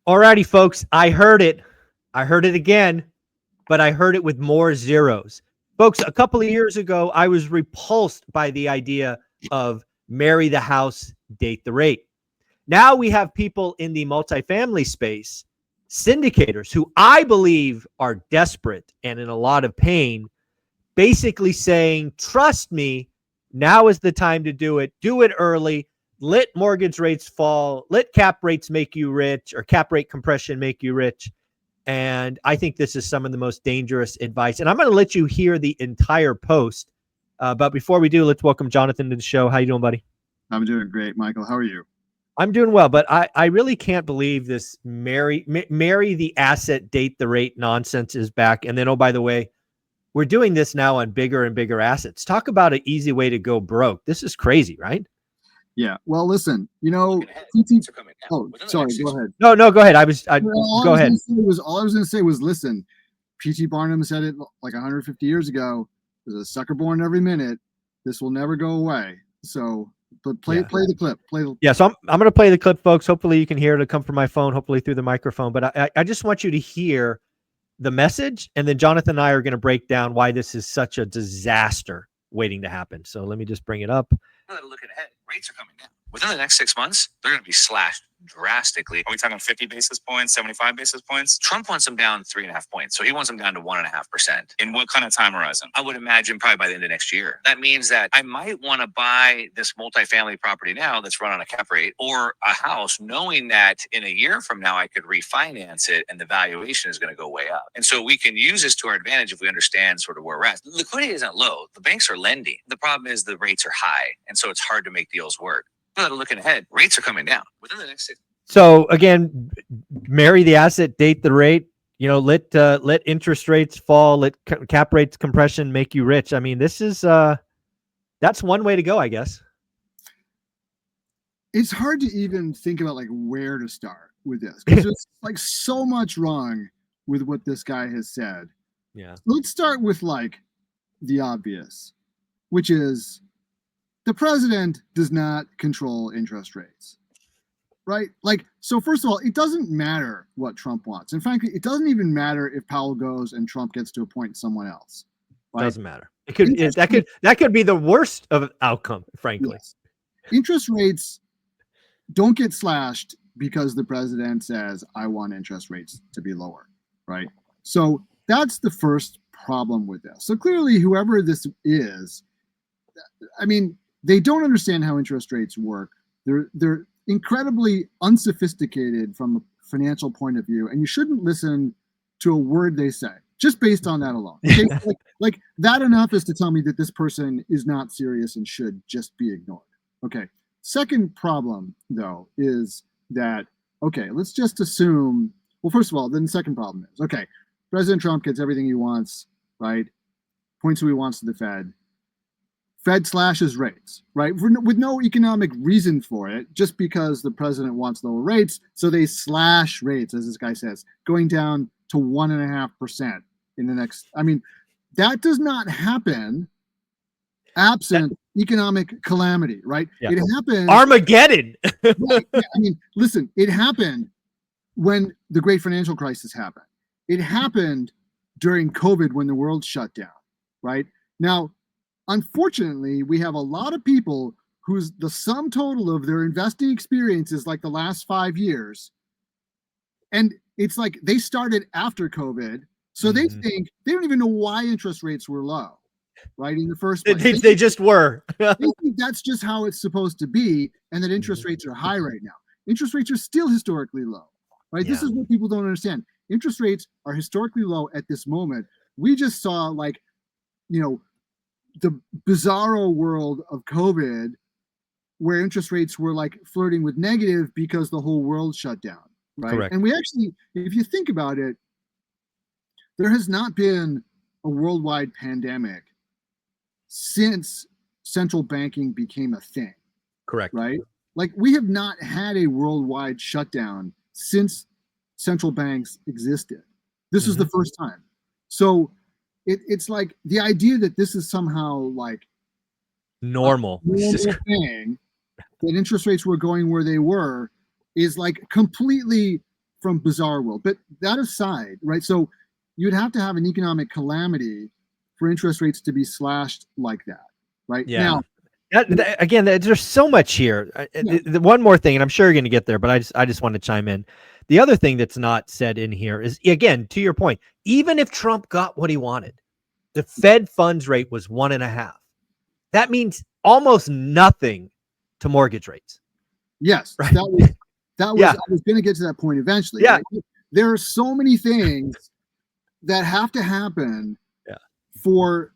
Alrighty, folks. I heard it. I heard it again, but I heard it with more zeros. Folks, a couple of years ago, I was repulsed by the idea of marry the house, date the rate. Now we have people in the multifamily space, syndicators who I believe are desperate and in a lot of pain, basically saying, trust me, now is the time to do it. Do it early. Let mortgage rates fall. Let cap rates make you rich, or cap rate compression make you rich. And I think this is some of the most dangerous advice. And I'm going to let you hear the entire post. But before we do, let's welcome Jonathan to the show. How you doing, buddy? I'm doing great, Michael. How are you? I'm doing well, but I really can't believe this marry the asset, date the rate nonsense is back. And then, oh, by the way, we're doing this now on bigger and bigger assets. Talk about an easy way to go broke. This is crazy, right? Yeah. Well, listen, oh, sorry. Go ahead. No, go ahead. Go ahead. All I was going to say was, listen, P.T. Barnum said it like 150 years ago. There's a sucker born every minute. This will never go away. So, but play the clip. So I'm going to play the clip, folks. Hopefully you can hear it. It'll come from my phone, hopefully through the microphone. But I just want you to hear the message, and then Jonathan and I are going to break down why this is such a disaster waiting to happen. So let me just bring it up. Looking ahead, rates are coming down. Within the next 6 months, they're going to be slashed drastically. Are we talking 50 basis points, 75 basis points? Trump wants them down 3.5 points. So he wants them down to 1.5%. In what kind of time horizon? I would imagine probably by the end of next year. That means that I might want to buy this multifamily property now that's run on a cap rate, or a house, knowing that in a year from now, I could refinance it and the valuation is going to go way up. And so we can use this to our advantage if we understand sort of where we're at. Liquidity isn't low. The banks are lending. The problem is the rates are high. And so it's hard to make deals work. But looking ahead, rates are coming down within the next 6. So again, marry the asset, date the rate. Let interest rates fall, let cap rates compression make you rich. I mean, this is that's one way to go, I guess. It's hard to even think about like where to start with this, because there's like so much wrong with what this guy has said. Yeah. Let's start with like the obvious, which is the president does not control interest rates, right? Like, so first of all, it doesn't matter what Trump wants. And frankly, it doesn't even matter if Powell goes and Trump gets to appoint someone else. Right? Doesn't matter. That could be the worst of outcome, frankly. Yes. Interest rates don't get slashed because the president says, I want interest rates to be lower, right? So that's the first problem with this. So clearly, whoever this is, I mean, they don't understand how interest rates work. They're incredibly unsophisticated from a financial point of view, and you shouldn't listen to a word they say just based on that alone. Okay? like that enough is to tell me that this person is not serious and should just be ignored. Okay. Second problem, though, is that, okay, let's just assume, well, first of all, then the second problem is, okay, President Trump gets everything he wants, right? Points who he wants to the Fed. Fed slashes rates, right? With no economic reason for it, just because the president wants lower rates. So they slash rates, as this guy says, going down to 1.5% in the next. I mean, that does not happen absent economic calamity, right? Yeah. It happened. Armageddon. Right? I mean, listen, it happened when the great financial crisis happened. It happened during COVID when the world shut down, right? Now, unfortunately, we have a lot of people whose the sum total of their investing experience is like the last 5 years. And it's like they started after COVID. So they think they don't even know why interest rates were low, right? In the first place. They just were. They think that's just how it's supposed to be, and that interest rates are high right now. Interest rates are still historically low, right? This is what people don't understand. Interest rates are historically low at this moment. We just saw the bizarro world of COVID, where interest rates were like flirting with negative because the whole world shut down, right? Correct. And we actually, if you think about it, there has not been a worldwide pandemic since central banking became a thing. Correct. Right? Like, we have not had a worldwide shutdown since central banks existed. This is the first time. So it's like the idea that this is somehow like normal thing, that interest rates were going where they were, is like completely from Bizarro world. But that aside, right? So you'd have to have an economic calamity for interest rates to be slashed like that, right? Yeah. Now, Again, there's so much here. The one more thing, and I'm sure you're going to get there, but I just want to chime in. The other thing that's not said in here is, again, to your point, even if Trump got what he wanted, the Fed funds rate was 1.5. That means almost nothing to mortgage rates. yes, Right. that was Yeah. I was going to get to that point eventually. Yeah. Right? There are so many things that have to happen for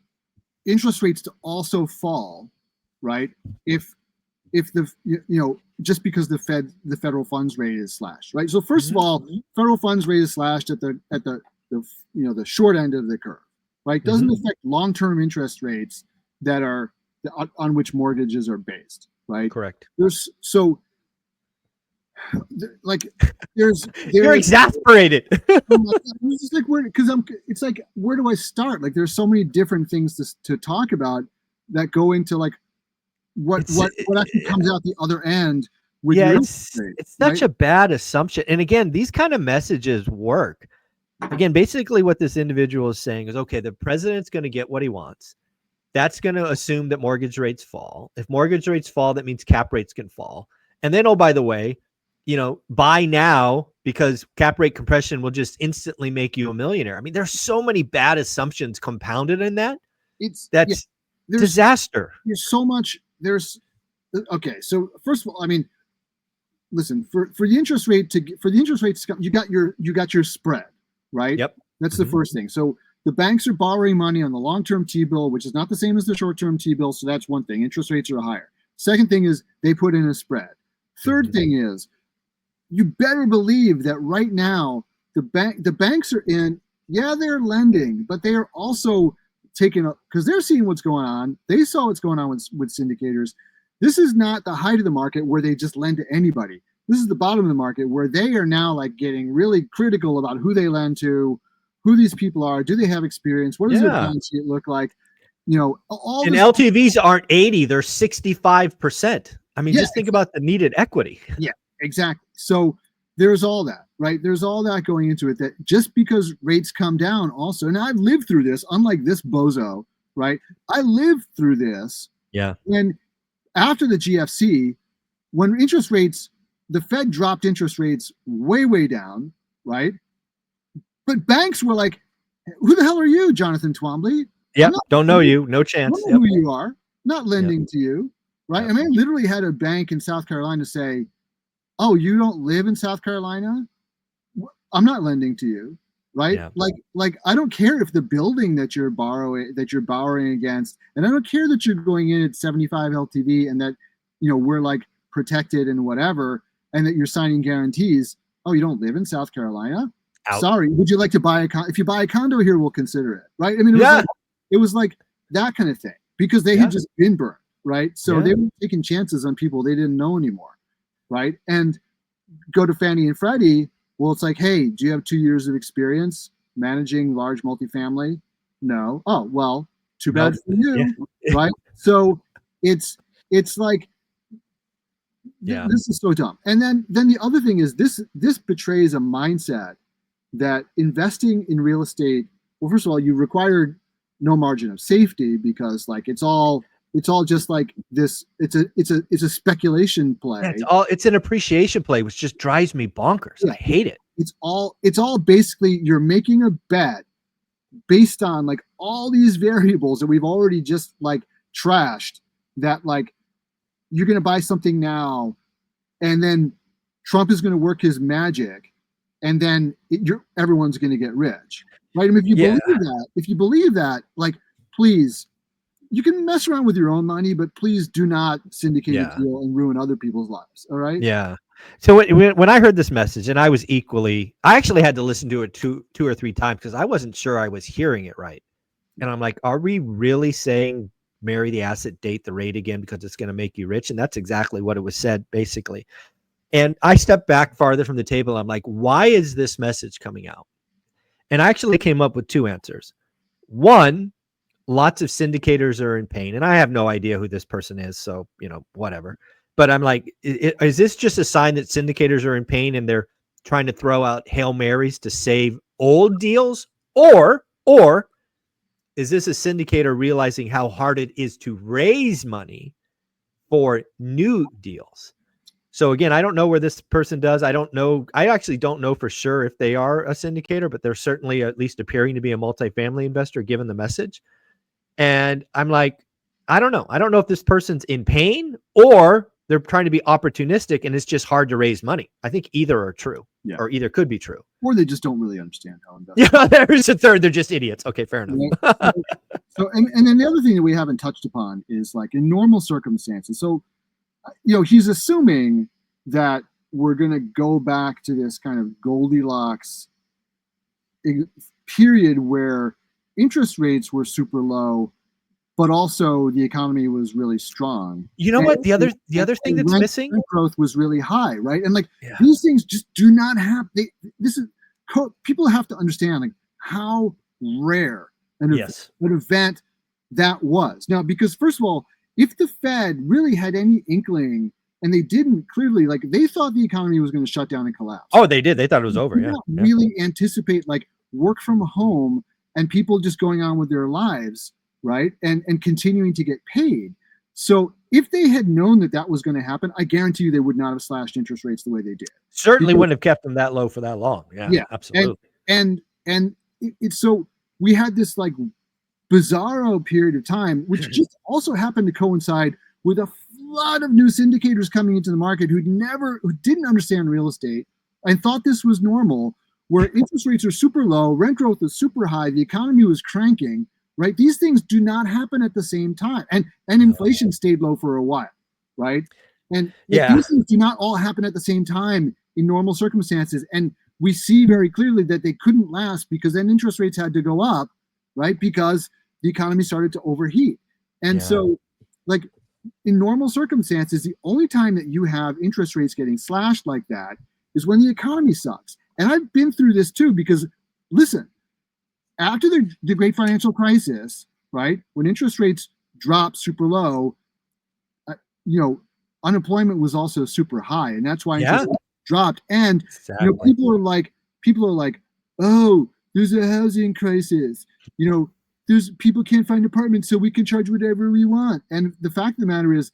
interest rates to also fall, right? If the just because the federal funds rate is slashed, right? So first of all, federal funds rate is slashed at the the short end of the curve, right? Doesn't affect long-term interest rates that are on which mortgages are based, right? Correct. There's You're exasperated. It's just like it's like, where do I start? Like, there's so many different things to talk about that go into like what actually comes out the other end with it's such a bad assumption. And again, these kind of messages work. Again, basically what this individual is saying is, okay, the president's going to get what he wants. That's going to assume that mortgage rates fall. If mortgage rates fall, that means cap rates can fall. And then, oh, by the way, buy now because cap rate compression will just instantly make you a millionaire. I mean, there's so many bad assumptions compounded in that. That's disaster. There's so much. Okay. So first of all, I mean, listen, for the interest rate to come, you got your spread, right? Yep. That's the first thing. So the banks are borrowing money on the long-term T-bill, which is not the same as the short-term T-bill. So that's one thing. Interest rates are higher. Second thing is they put in a spread. Third thing is, you better believe that right now the banks are in. Yeah, they're lending, but they are also taking because they're seeing what's going on. They saw what's going on with syndicators. This is not the height of the market where they just lend to anybody. This is the bottom of the market where they are now like getting really critical about who they lend to, who these people are. Do they have experience? What does their balance sheet look like? All and LTVs aren't 80; they're 65%. I mean, just think about the needed equity. Yeah, exactly. So there's all that, right? There's all that going into it, that just because rates come down also, and I've lived through this, unlike this bozo, right? I lived through this. Yeah. And after the GFC, when interest rates, the Fed dropped interest rates way, way down, right? But banks were like, who the hell are you, Jonathan Twombly? Yeah, don't know you. No chance. Don't know who you are. Not lending to you, right? I mean, I literally had a bank in South Carolina say, oh, you don't live in South Carolina? I'm not lending to you, right? Yeah. Like I don't care if the building that you're borrowing against, and I don't care that you're going in at 75 LTV and that we're like protected and whatever, and that you're signing guarantees. Oh, you don't live in South Carolina? Out. Sorry. Would you like to buy if you buy a condo here, we'll consider it, right? I mean, it was like that kind of thing, because they had just been burned, right? So they were taking chances on people they didn't know anymore. Right. And go to Fannie and Freddie. Well, it's like, hey, do you have 2 years of experience managing large multifamily? No. Oh, well, too bad for you. Right. So it's like, this is so dumb. And then the other thing is this betrays a mindset that investing in real estate, well, first of all, you require no margin of safety, because like it's all just like this. It's a speculation play. It's an appreciation play, which just drives me bonkers. I hate it. It's all basically you're making a bet based on like all these variables that we've already just like trashed, that like you're going to buy something now and then Trump is going to work his magic and then everyone's going to get rich. Right? I mean, if you believe that, like, please, you can mess around with your own money, but please do not syndicate a deal and ruin other people's lives. All right. Yeah. So when I heard this message, and I actually had to listen to it two or three times because I wasn't sure I was hearing it right. And I'm like, are we really saying marry the asset, date the rate again because it's going to make you rich? And that's exactly what it was said, basically. And I stepped back farther from the table. I'm like, why is this message coming out? And I actually came up with two answers. One, lots of syndicators are in pain, and I have no idea who this person is, so whatever. But I'm like, is this just a sign that syndicators are in pain and they're trying to throw out Hail Marys to save old deals, or is this a syndicator realizing how hard it is to raise money for new deals? So again, I don't know where this person does. I don't know. I actually don't know for sure if they are a syndicator, but they're certainly at least appearing to be a multifamily investor given the message. And I'm like, I don't know. I don't know if this person's in pain or they're trying to be opportunistic and it's just hard to raise money. I think either are true, or either could be true. Or they just don't really understand how investing. Yeah, there's a third. They're just idiots. Okay, fair enough. So, and then the other thing that we haven't touched upon is like in normal circumstances. So, he's assuming that we're going to go back to this kind of Goldilocks period where interest rates were super low, but also the economy was really strong. You know what? The other thing that's missing, rent growth was really high, right? And like these things just do not have. People have to understand like how rare an event that was. Now, because first of all, if the Fed really had any inkling, and they didn't clearly, like they thought the economy was going to shut down and collapse. Oh, they did. They thought it was over. Yeah. Really anticipate like work from home and people just going on with their lives, right? And continuing to get paid. So if they had known that that was going to happen, I guarantee you they would not have slashed interest rates the way they did. Certainly wouldn't have kept them that low for that long. Yeah, absolutely. And it's so we had this like bizarro period of time, which just also happened to coincide with a flood of new syndicators coming into the market who didn't understand real estate and thought this was normal, where interest rates are super low, rent growth is super high, the economy was cranking, right? These things do not happen at the same time. And inflation stayed low for a while, right? And these things do not all happen at the same time in normal circumstances. And we see very clearly that they couldn't last because then interest rates had to go up, right? Because the economy started to overheat. And so like in normal circumstances, the only time that you have interest rates getting slashed like that is when the economy sucks. And I've been through this too, because listen, after the great financial crisis, right, when interest rates dropped super low, unemployment was also super high, and that's why interest rates dropped. And people are like, oh, there's a housing crisis. There's people can't find apartments, so we can charge whatever we want. And the fact of the matter is,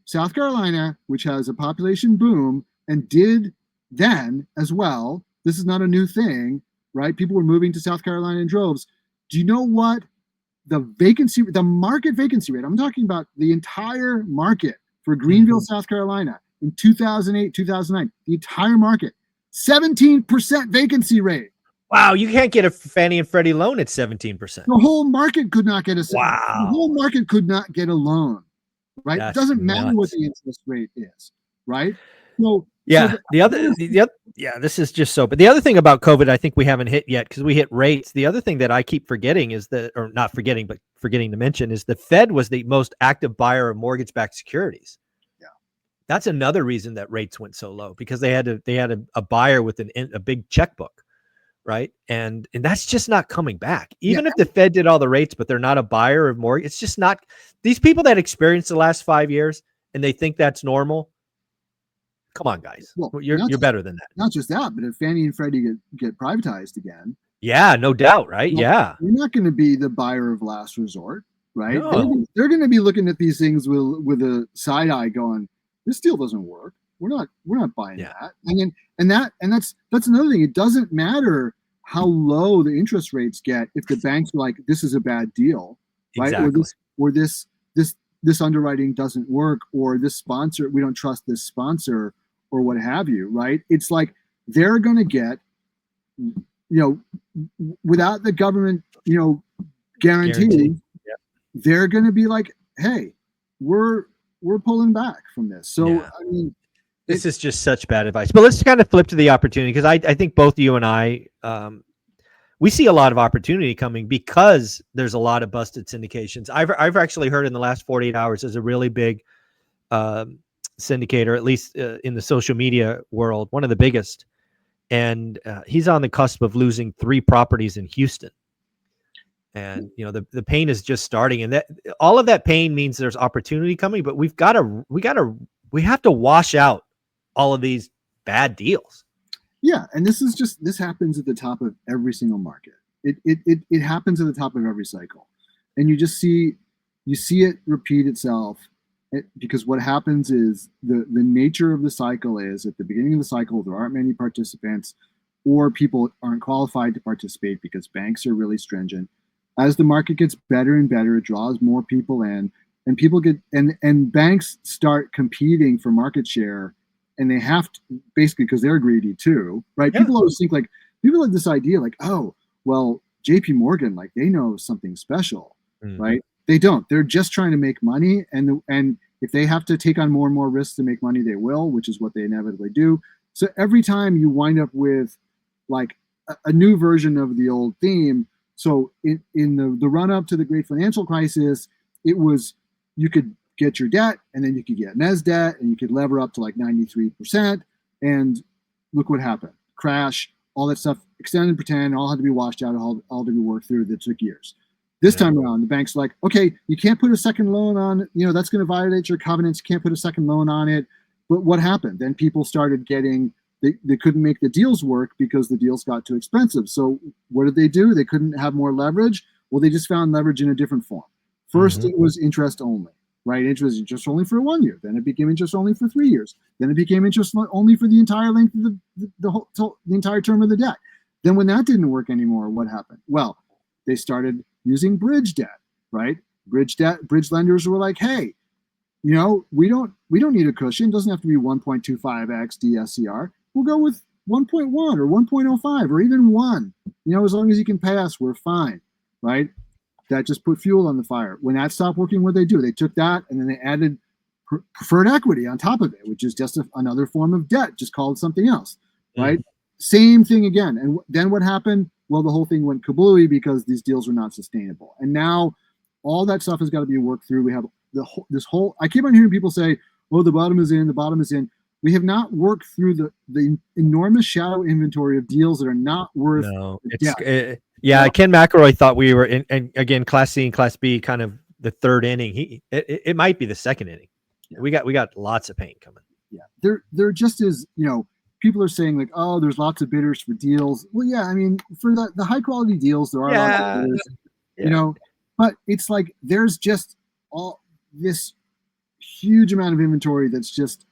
South Carolina, which has a population boom and did then as well, this is not a new thing, right? People were moving to South Carolina in droves. Do you know what the market vacancy rate, I'm talking about the entire market for Greenville, South Carolina in 2008, 2009, the entire market, 17% vacancy rate. Wow, you can't get a Fannie and Freddie loan at 17%. The whole market could not get the whole market could not get a loan, right? It doesn't matter what the interest rate is, right? So this is just so. But the other thing about COVID, I think we haven't hit yet because we hit rates. The other thing that I keep forgetting is forgetting to mention is the Fed was the most active buyer of mortgage-backed securities. Yeah, that's another reason that rates went so low because they had a buyer with a big checkbook. Right. And that's just not coming back. Even if the Fed did all the rates, but they're not a buyer of mortgage. It's just not these people that experienced the last 5 years and they think that's normal. Come on, guys. Well, you're better than that. Not just that, but if Fannie and Freddie get privatized again. Yeah, no doubt. Right. You're not going to be the buyer of last resort. Right. No. They're going to be looking at these things with a side eye going, this deal doesn't work. We're not buying that. And that's another thing. It doesn't matter how low the interest rates get if the banks are like, this is a bad deal, right? Exactly. Or this underwriting doesn't work, or this sponsor, we don't trust this sponsor, or what have you, right? It's like they're gonna get, without the government, guarantee, they're gonna be like, hey, we're pulling back from this. So I mean, this is just such bad advice. But let's kind of flip to the opportunity because I think both you and I, we see a lot of opportunity coming because there's a lot of busted syndications. I've actually heard in the last 48 hours there's a really big syndicator, at least in the social media world, one of the biggest. And he's on the cusp of losing 3 properties in Houston. And, the pain is just starting. And that all of that pain means there's opportunity coming, but we have to wash out all of these bad deals. Yeah, and this happens at the top of every single market. It happens at the top of every cycle, and you see it repeat itself. Because what happens is the nature of the cycle is at the beginning of the cycle there aren't many participants, or people aren't qualified to participate because banks are really stringent. As the market gets better and better, it draws more people in, and people get and banks start competing for market share, and they have to, basically, because they're greedy too, right? Yeah. People always think like, people have this idea like, oh well, JP Morgan, like they know something special, right? They don't. They're just trying to make money, and if they have to take on more and more risks to make money, they will, which is what they inevitably do. So every time you wind up with like a new version of the old theme. So in the run up to the great financial crisis, it was you could get your debt, and then you could get mezz debt, and you could lever up to like 93%. And look what happened: crash, all that stuff, extend and pretend, all had to be washed out, all to be worked through. That took years. This time around, the bank's like, okay, you can't put a second loan on, that's going to violate your covenants. You can't put a second loan on it. But what happened? Then people started getting, they couldn't make the deals work because the deals got too expensive. So what did they do? They couldn't have more leverage. Well, they just found leverage in a different form. First, it was interest only, right? Interest only for 1 year. Then it became interest only for 3 years. Then it became interest only for the entire length of the entire term of the debt. Then when that didn't work anymore, what happened? Well, they started using bridge debt, right? Bridge lenders were like, hey, we don't need a cushion. It doesn't have to be 1.25x DSCR. We'll go with 1.1 or 1.05 or even 1. As long as you can pay us, we're fine, right? That just put fuel on the fire. When that stopped working, what they do? They took that and then they added preferred equity on top of it, which is just another form of debt, just called something else, right? Same thing again. And then what happened? Well, the whole thing went kablooey because these deals are not sustainable. And now all that stuff has got to be worked through. We have this whole, I keep on hearing people say, oh, the bottom is in, the bottom is in. We have not worked through the enormous shadow inventory of deals that are not worth. No, Ken McElroy thought we were in, and again, Class C and Class B, kind of the third inning. It might be the second inning. Yeah. We got lots of pain coming. Yeah, there just is, people are saying like, oh, there's lots of bidders for deals. Well, yeah, I mean, for the high quality deals, there are lots of bidders, but it's like there's just all this huge amount of inventory that's just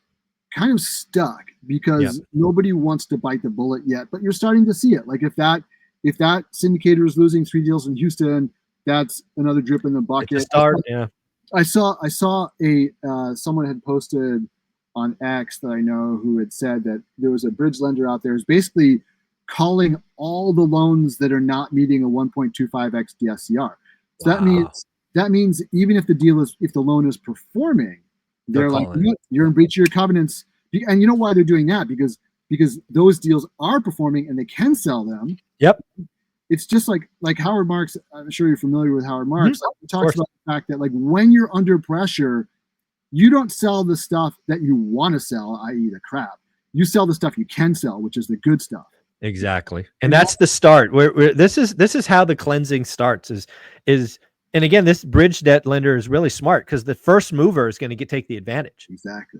kind of stuck because nobody wants to bite the bullet yet. But you're starting to see it. Like if that syndicator is losing 3 deals in Houston, that's another drip in the bucket. I saw someone had posted on X that I know who had said that there was a bridge lender out there who's basically calling all the loans that are not meeting a 1.25x DSCR. So that means even if if the loan is performing, they're like, you're in breach of your covenants. And you know why they're doing that? Because those deals are performing and they can sell them. Yep. It's just like Howard Marks. I'm sure you're familiar with Howard Marks. He talks about the fact that like when you're under pressure, you don't sell the stuff that you want to sell, i.e. the crap. You sell the stuff you can sell, which is the good stuff. Exactly. And that's the start. This is how the cleansing starts is and again, this bridge debt lender is really smart because the first mover is going to take the advantage. Exactly.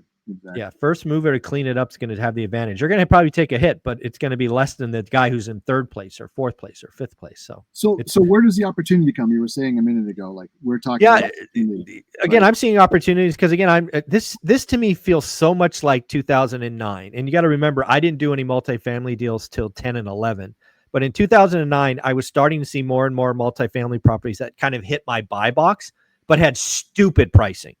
Yeah, first mover to clean it up is going to have the advantage. You're going to probably take a hit, but it's going to be less than the guy who's in third place or fourth place or fifth place. So where does the opportunity come? You were saying a minute ago, like we're talking. Yeah, again, I'm seeing opportunities because again, this to me feels so much like 2009. And you got to remember, I didn't do any multifamily deals till 10 and 11. But in 2009, I was starting to see more and more multifamily properties that kind of hit my buy box, but had stupid pricing.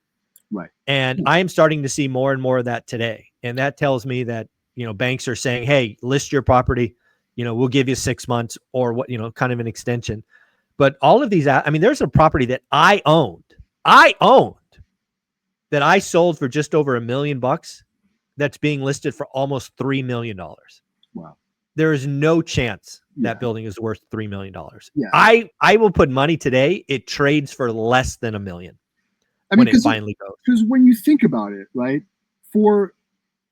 Right. And I am starting to see more and more of that today. And that tells me that, banks are saying, hey, list your property, we'll give you 6 months or what, kind of an extension. But all of these, I mean, there's a property that I owned that I sold for just over $1 million that's being listed for almost $3 million. Wow. There is no chance that building is worth $3 million. Yeah. I will put money today. It trades for less than $1 million. I mean, when it finally goes. Because when you think about it, right, for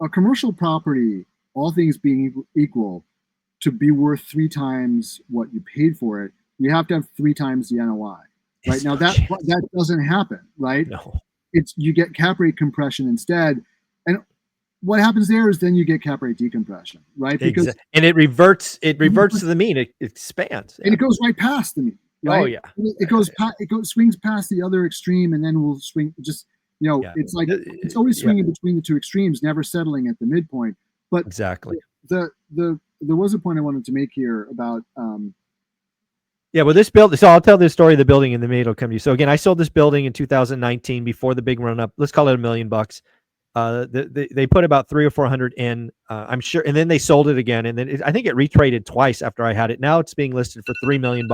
a commercial property, all things being equal, to be worth 3 times what you paid for it, you have to have 3 times the NOI. Right now, that doesn't happen, right? No. You get cap rate compression instead, and what happens there is then you get cap rate decompression, right? Because and it reverts to the mean. It expands. And it goes right past the mean, right? Oh yeah. It swings past the other extreme, and then we'll swing just, it's like it's always swinging between the two extremes, never settling at the midpoint. But exactly. There was a point I wanted to make here about well, this building. So I'll tell this story of the building in the middle come to you. So again, I sold this building in 2019 before the big run up. Let's call it $1 million. They put about 300 or 400 in, I'm sure, and then they sold it again, and then I think it retraded twice after I had it. Now it's being listed for $3 million,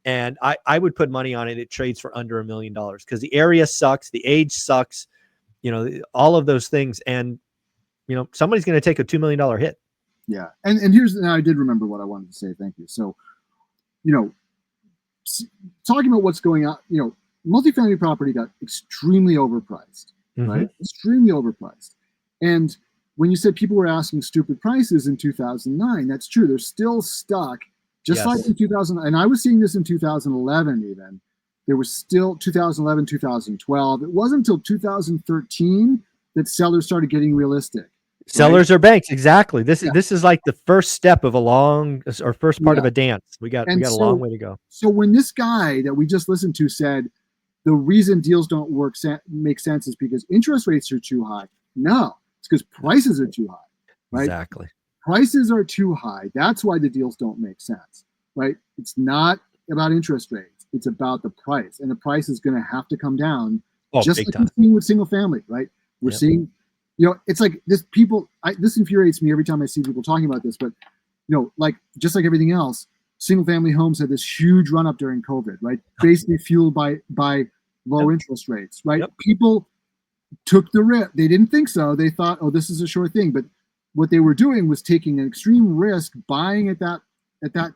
and I would put money on it. It trades for under $1 million because the area sucks, the age sucks, all of those things, and somebody's going to take a $2 million hit. Yeah, and here's now I did remember what I wanted to say. Thank you. So, talking about what's going on, multifamily property got extremely overpriced. Right? Extremely overpriced. And when you said people were asking stupid prices in 2009, that's true. They're still stuck, just like in 2000. And I was seeing this in 2011 even. There was still 2011, 2012. It wasn't until 2013 that sellers started getting realistic. Sellers are banks. Exactly. This is like the first step of first part of a dance. We got a long way to go. So when this guy that we just listened to said, the reason deals don't make sense is because interest rates are too high. No, it's because prices are too high, right? Exactly. Prices are too high. That's why the deals don't make sense, right? It's not about interest rates. It's about the price, and the price is going to have to come down, just like we're seeing with single family, right? We're seeing, it's like this. This infuriates me every time I see people talking about this, but like just like everything else. Single family homes had this huge run up during COVID, right? Basically fueled by low interest rates, right? People took the risk. They didn't think so. They thought, oh, this is a sure thing. But what they were doing was taking an extreme risk, buying at that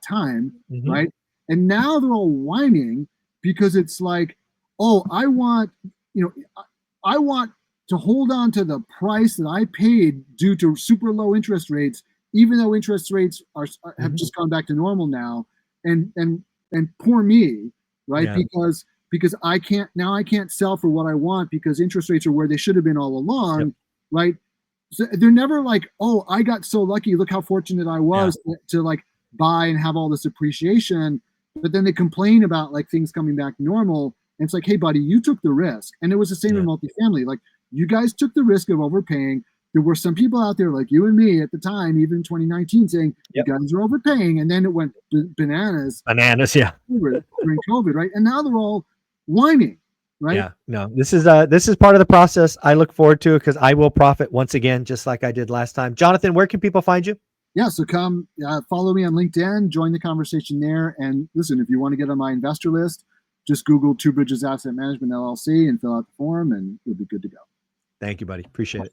time, right? And now they're all whining because it's like, oh, I want to hold on to the price that I paid due to super low interest rates, even though interest rates have just gone back to normal now, and poor me, right? Because I can't sell for what I want because interest rates are where they should have been all along, right? So they're never like, oh, I got so lucky. Look how fortunate I was to like buy and have all this appreciation. But then they complain about like things coming back normal. And it's like, hey, buddy, you took the risk. And it was the same in multifamily. Like you guys took the risk of overpaying. There were some people out there like you and me at the time, even in 2019, saying you guys are overpaying, and then it went bananas. During COVID, right? And now they're all whining, right? Yeah, no, this is part of the process. I look forward to it because I will profit once again, just like I did last time. Jonathan, where can people find you? Yeah, so come follow me on LinkedIn, join the conversation there, and listen, if you want to get on my investor list, just Google Two Bridges Asset Management LLC and fill out the form, and you'll be good to go. Thank you, buddy. Appreciate it.